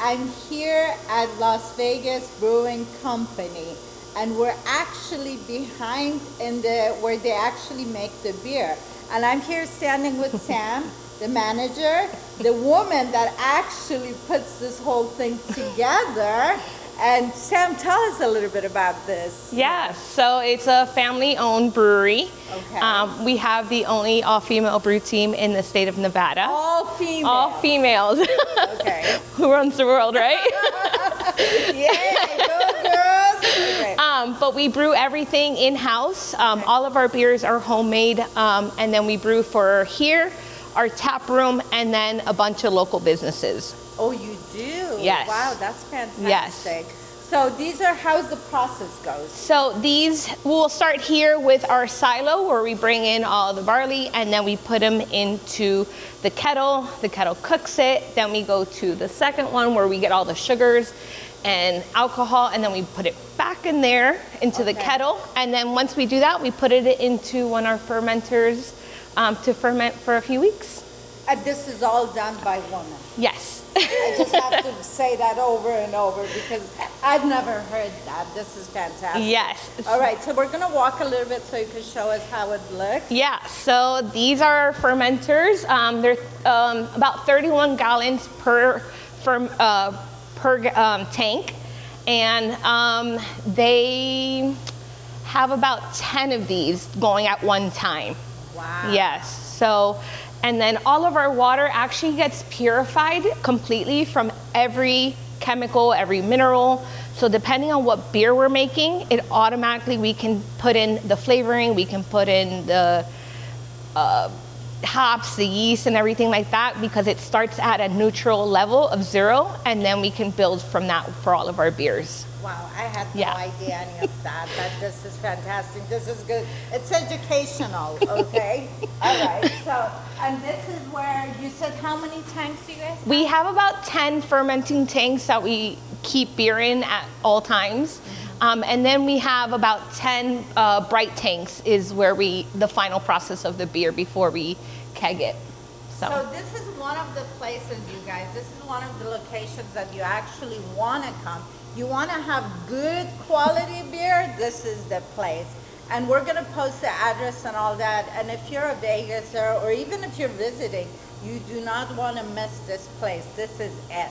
I'm here at Las Vegas Brewing Company, and we're actually behind in where they actually make the beer. And I'm here standing with Sam, the manager, the woman that actually puts this whole thing together. And Sam, tell us a little bit about this. Yeah, so it's a family-owned brewery. Okay. We have the only all-female brew team in the state of Nevada. All female. All females. Okay. Who runs the world, right? Yay, go girls. Okay. But we brew everything in-house. All of our beers are homemade, and then we brew for here, our tap room, and then a bunch of local businesses. Oh, you do? Yes. Wow, that's fantastic. Yes. So these are how's the process goes? So these, we'll start here with our silo where we bring in all the barley and then we put them into the kettle cooks it, then we go to the second one where we get all the sugars and alcohol, and then we put it back in there into the kettle, and then once we do that, we put it into one of our fermenters to ferment for a few weeks. And this is all done by women? Yes. I just have to say that over and over because I've never heard that. This is fantastic. Yes. All right, so we're gonna walk a little bit so you can show us how it looks. Yeah, so these are fermenters. They're about 31 gallons per tank, and they have about 10 of these going at one time. Wow. Yes, so, and then all of our water actually gets purified completely from every chemical, every mineral. So depending on what beer we're making, it automatically, we can put in the flavoring, we can put in the hops, the yeast and everything like that, because it starts at a neutral level of 0, and then we can build from that for all of our beers. Wow, I had no idea any of that. This is fantastic. This is good. It's educational, okay? All right, so, and this is where you said how many tanks do you guys have? We have about 10 fermenting tanks that we keep beer in at all times. And then we have about 10 bright tanks is where the final process of the beer before we keg it. So this is one of the places, you guys, this is one of the locations that you actually want to come. You want to have good quality beer, this is the place. And we're going to post the address and all that. And if you're a Vegaser or even if you're visiting, you do not want to miss this place. This is it.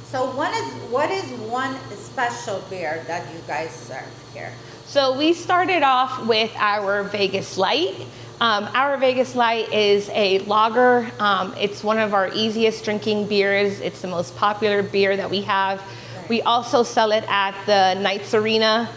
So what is one special beer that you guys serve here? So we started off with our Vegas Light. Our Vegas Light is a lager. It's one of our easiest drinking beers. It's the most popular beer that we have. Right. We also sell it at the Knights Arena,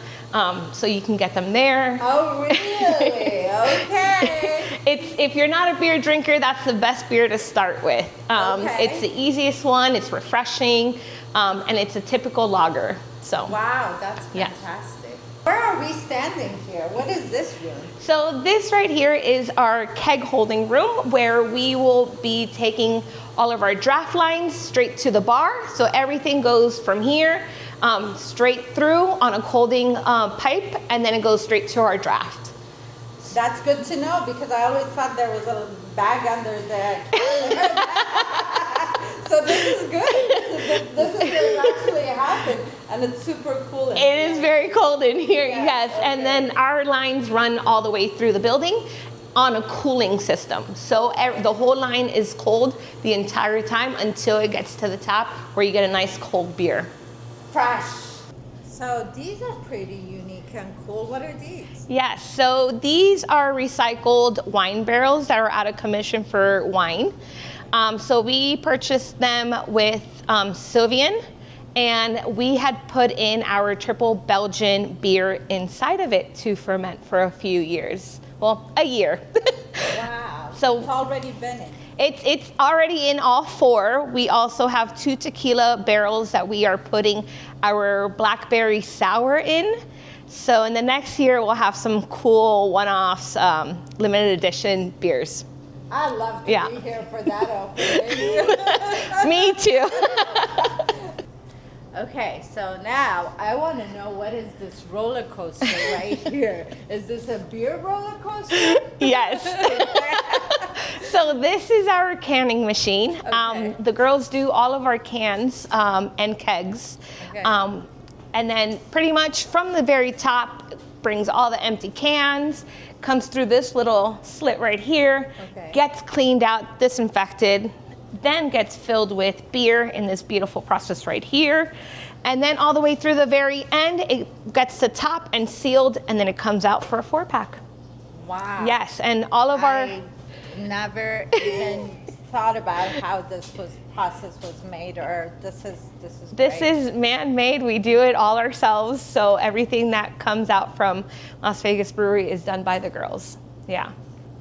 so you can get them there. Oh, really? Okay. If you're not a beer drinker, that's the best beer to start with. It's the easiest one, it's refreshing, and it's a typical lager. So. Wow, that's fantastic. Where are we standing here? What is this room? So this right here is our keg holding room, where we will be taking all of our draft lines straight to the bar. So everything goes from here straight through on a holding pipe, and then it goes straight to our draft. That's good to know, because I always thought there was a bag under there. So this is good. This is what actually happened, and it's super cool. It is very cold in here, yes. Okay. And then our lines run all the way through the building on a cooling system. So the whole line is cold the entire time until it gets to the tap, where you get a nice cold beer. Fresh. So these are pretty unique and cool. What are these? Yes, so these are recycled wine barrels that are out of commission for wine. So we purchased them with Sylvian, and we had put in our triple Belgian beer inside of it to ferment for a few years. Well, a year. Wow. So it's already been in. It's already in all 4. We also have 2 tequila barrels that we are putting our blackberry sour in. So in the next year, we'll have some cool one-offs, limited edition beers. I love to be here for that opening. Me too. Okay, so now I want to know, what is this roller coaster right here? Is this a beer roller coaster? Yes. So this is our canning machine. Okay. The girls do all of our cans and kegs. Okay. And then pretty much from the very top, brings all the empty cans, comes through this little slit right here, Okay. gets cleaned out, disinfected, then gets filled with beer in this beautiful process right here. And then all the way through the very end, it gets to top and sealed, and then it comes out for a 4-pack. Wow. Yes, and all of our... I never even thought about how this process was made, or this is This great. is man-made. We do it all ourselves, so everything that comes out from Las Vegas Brewery is done by the girls. Yeah.